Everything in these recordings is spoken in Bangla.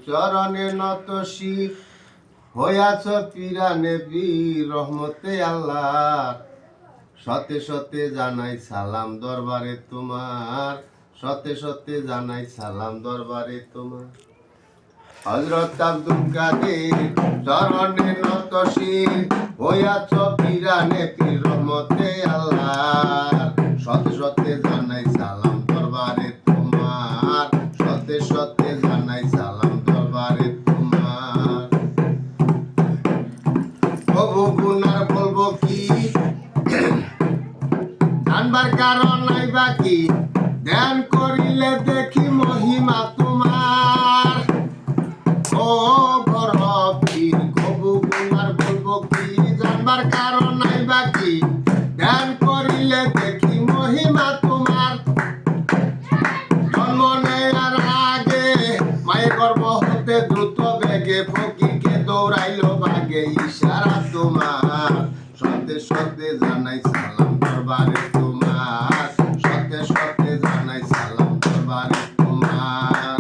চরণে নত শির হইয়াছ পিরানে বীর রহমতে আল্লাহ। সতে সতে জানাই সালাম দরবারে তোমার, সতে সতে জানাই সালাম দরবারে তোমার। হযরত আব্দুল কাদের চরণে নত শির হইয়াছ পিরানে পীর রহমতে আল্লাহ। সতে সতে জানাই সালাম দরবারে তোমার, সতে সতে জানাই সালাম দরবারে তোমার। প্রভু গুনার বলবো কি, জানবার কারণ নাই বাকি, ধ্যান করিলে দেখি মহিমা তোমার। ও বড় পীর প্রভু গুনার বলবো কি, জানবার কারণ নাই বাকি, ধ্যান করিলে দেখি মহিমা তোমার। জন্ম নেয়ার আগে মায়ের গর্ভ হতে দ্রুত বেগে ফকিরকে দৌড়াইলো বাগে ইশারা তোমার। সতে সতে জানাই সালাম দরবারে তোমার, সতে সতে জানাই সালাম দরবারে তোমার।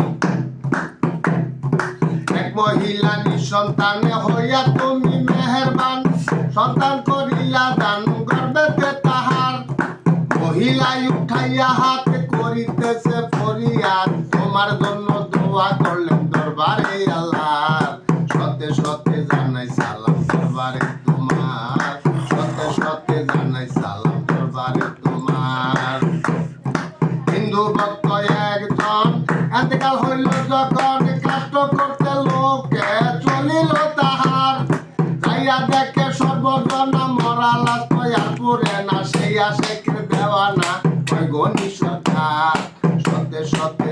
এক মহিলা নিঃসন্তানে হইয়া তুমি মেহেরবান, সন্তান করিলা দান গর্ভেতে তাহার। মহিলাই উঠাইয়া হাতে করিতেছে ফরিয়াদ, তোমার জন্য দোয়া করলেন দরবারে আল্লাহ। সতে সতে জানাই সালাম দরবারে তোমার, সতে সতে জানাই সালাম দরবারে তোমার। হিন্দু ভক্ত একজন এতেকাল হইল যখন, কাষ্ট করতে লোকে চলিল তাহার। যাইয়া দেখে সর্বজনা মরা লাশ আর পুরে না, সেই আশেকের দেওয়ানা ওই গণি সরকার। সতে সতে